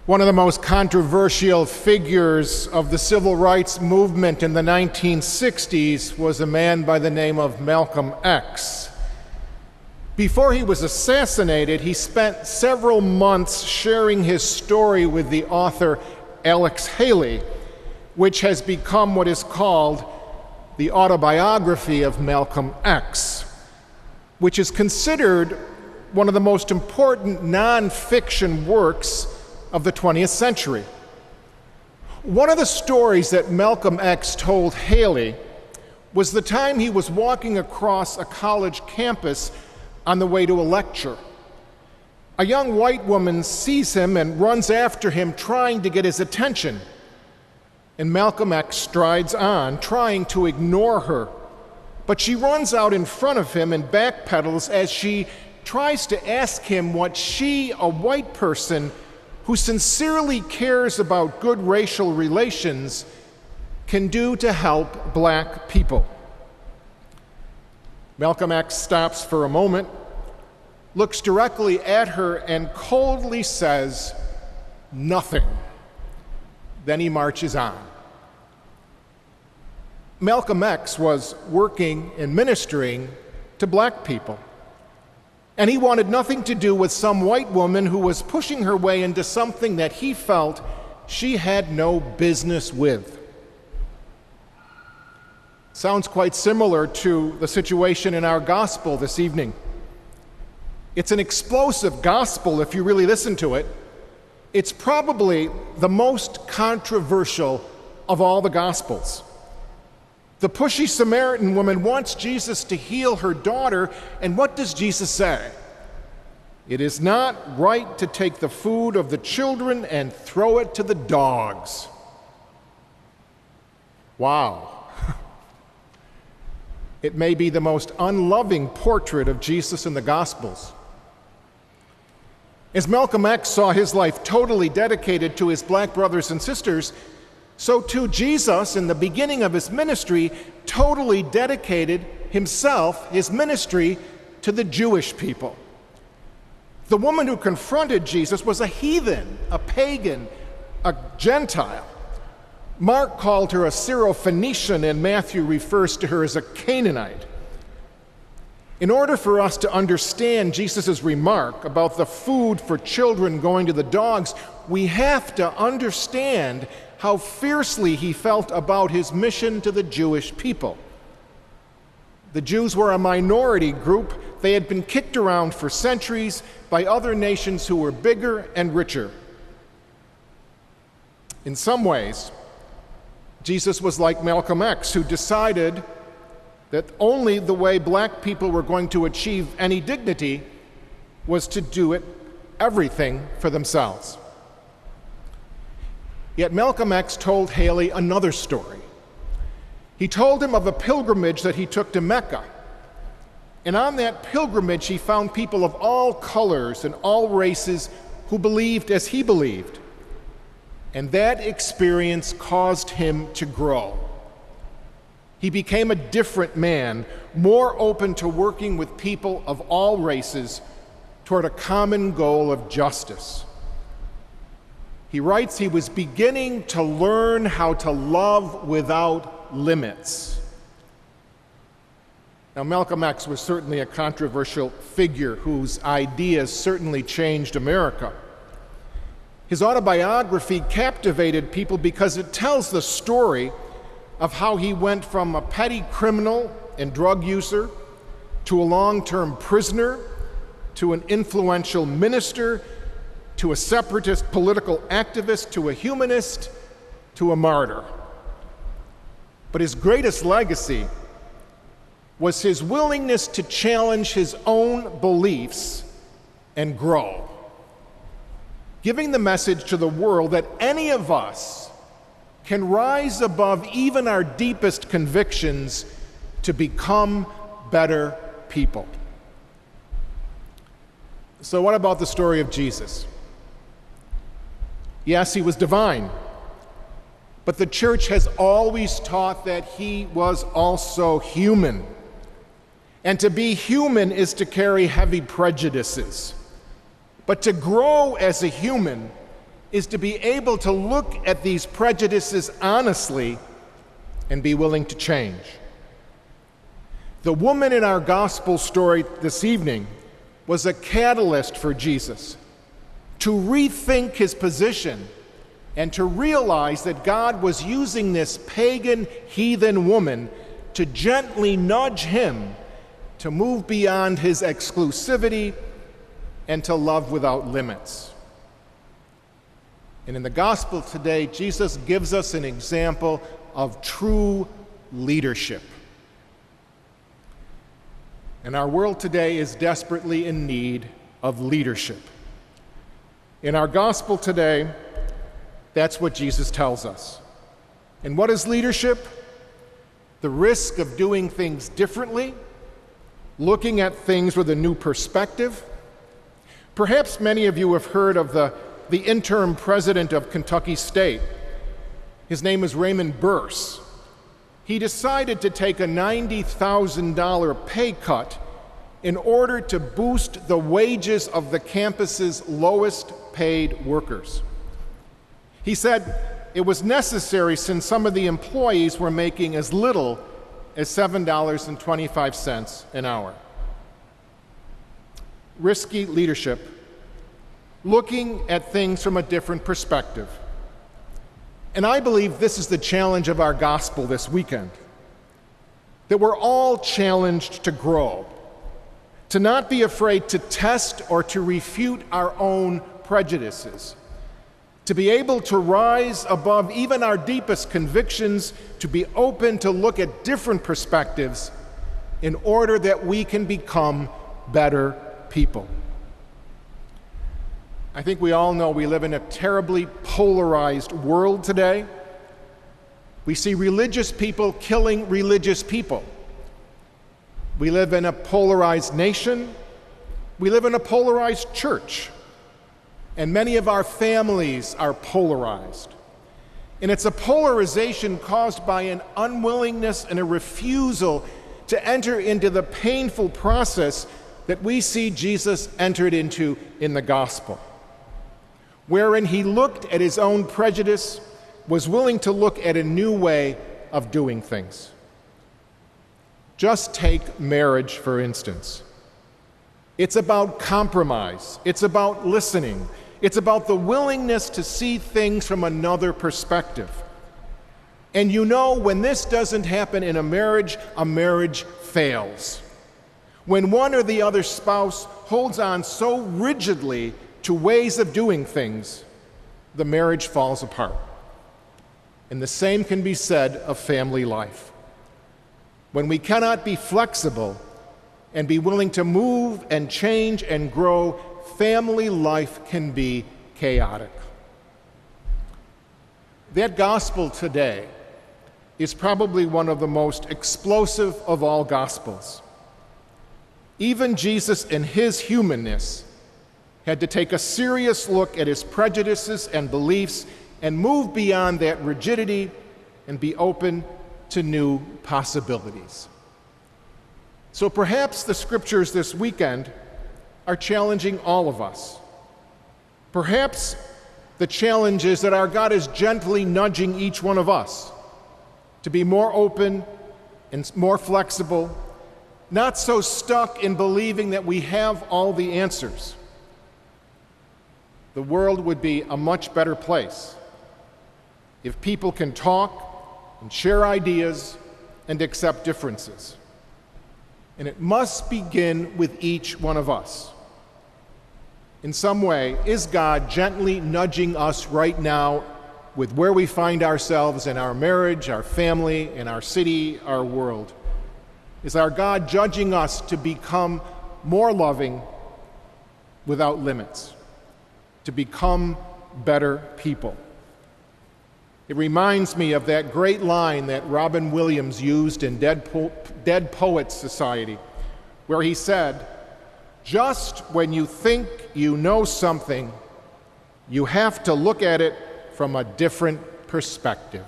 One of the most controversial figures of the civil rights movement in the 1960s was a man by the name of Malcolm X. Before he was assassinated, he spent several months sharing his story with the author Alex Haley, which has become what is called the autobiography of Malcolm X, which is considered one of the most important nonfiction works of the 20th century. One of the stories that Malcolm X told Haley was the time he was walking across a college campus on the way to a lecture. A young white woman sees him and runs after him, trying to get his attention. And Malcolm X strides on, trying to ignore her. But she runs out in front of him and backpedals as she tries to ask him what she, a white person who sincerely cares about good racial relations, can do to help black people. Malcolm X stops for a moment, looks directly at her, and coldly says, "Nothing." Then he marches on. Malcolm X was working and ministering to black people, and he wanted nothing to do with some white woman who was pushing her way into something that he felt she had no business with. Sounds quite similar to the situation in our gospel this evening. It's an explosive gospel if you really listen to it. It's probably the most controversial of all the gospels. The pushy Samaritan woman wants Jesus to heal her daughter, and what does Jesus say? "It is not right to take the food of the children and throw it to the dogs." Wow. It may be the most unloving portrait of Jesus in the Gospels. As Malcolm X saw his life totally dedicated to his black brothers and sisters, so too Jesus, in the beginning of his ministry, totally dedicated himself, his ministry, to the Jewish people. The woman who confronted Jesus was a heathen, a pagan, a Gentile. Mark called her a Syrophoenician, and Matthew refers to her as a Canaanite. In order for us to understand Jesus' remark about the food for children going to the dogs, we have to understand how fiercely he felt about his mission to the Jewish people. The Jews were a minority group. They had been kicked around for centuries by other nations who were bigger and richer. In some ways, Jesus was like Malcolm X, who decided that only the way black people were going to achieve any dignity was to do everything for themselves. Yet Malcolm X told Haley another story. He told him of a pilgrimage that he took to Mecca. And on that pilgrimage, he found people of all colors and all races who believed as he believed. And that experience caused him to grow. He became a different man, more open to working with people of all races toward a common goal of justice. He writes he was beginning to learn how to love without limits. Now, Malcolm X was certainly a controversial figure whose ideas certainly changed America. His autobiography captivated people because it tells the story of how he went from a petty criminal and drug user to a long-term prisoner, to an influential minister, to a separatist political activist, to a humanist, to a martyr. But his greatest legacy was his willingness to challenge his own beliefs and grow, giving the message to the world that any of us can rise above even our deepest convictions to become better people. So what about the story of Jesus? Yes, he was divine, but the church has always taught that he was also human. And to be human is to carry heavy prejudices. But to grow as a human is to be able to look at these prejudices honestly and be willing to change. The woman in our gospel story this evening was a catalyst for Jesus to rethink his position and to realize that God was using this pagan, heathen woman to gently nudge him to move beyond his exclusivity and to love without limits. And in the gospel today, Jesus gives us an example of true leadership. And our world today is desperately in need of leadership. In our gospel today, that's what Jesus tells us. And what is leadership? The risk of doing things differently, looking at things with a new perspective. Perhaps many of you have heard of the interim president of Kentucky State. His name is Raymond Burse. He decided to take a $90,000 pay cut in order to boost the wages of the campus's lowest paid workers. He said it was necessary since some of the employees were making as little as $7.25 an hour. Risky leadership, looking at things from a different perspective. And I believe this is the challenge of our gospel this weekend, that we're all challenged to grow, to not be afraid to test or to refute our own prejudices, to be able to rise above even our deepest convictions, to be open to look at different perspectives in order that we can become better people. I think we all know we live in a terribly polarized world today. We see religious people killing religious people. We live in a polarized nation. We live in a polarized church. And many of our families are polarized. And it's a polarization caused by an unwillingness and a refusal to enter into the painful process that we see Jesus entered into in the gospel, wherein he looked at his own prejudice, was willing to look at a new way of doing things. Just take marriage, for instance. It's about compromise. It's about listening. It's about the willingness to see things from another perspective. And you know, when this doesn't happen in a marriage fails. When one or the other spouse holds on so rigidly to ways of doing things, the marriage falls apart. And the same can be said of family life. When we cannot be flexible and be willing to move and change and grow, family life can be chaotic. That gospel today is probably one of the most explosive of all gospels. Even Jesus, in his humanness, had to take a serious look at his prejudices and beliefs and move beyond that rigidity and be open to new possibilities. So perhaps the scriptures this weekend are challenging all of us. Perhaps the challenge is that our God is gently nudging each one of us to be more open and more flexible, not so stuck in believing that we have all the answers. The world would be a much better place if people can talk and share ideas and accept differences. And it must begin with each one of us. In some way, is God gently nudging us right now with where we find ourselves in our marriage, our family, in our city, our world? Is our God judging us to become more loving without limits, to become better people? It reminds me of that great line that Robin Williams used in Dead Poets Society, where he said, "Just when you think you know something, you have to look at it from a different perspective."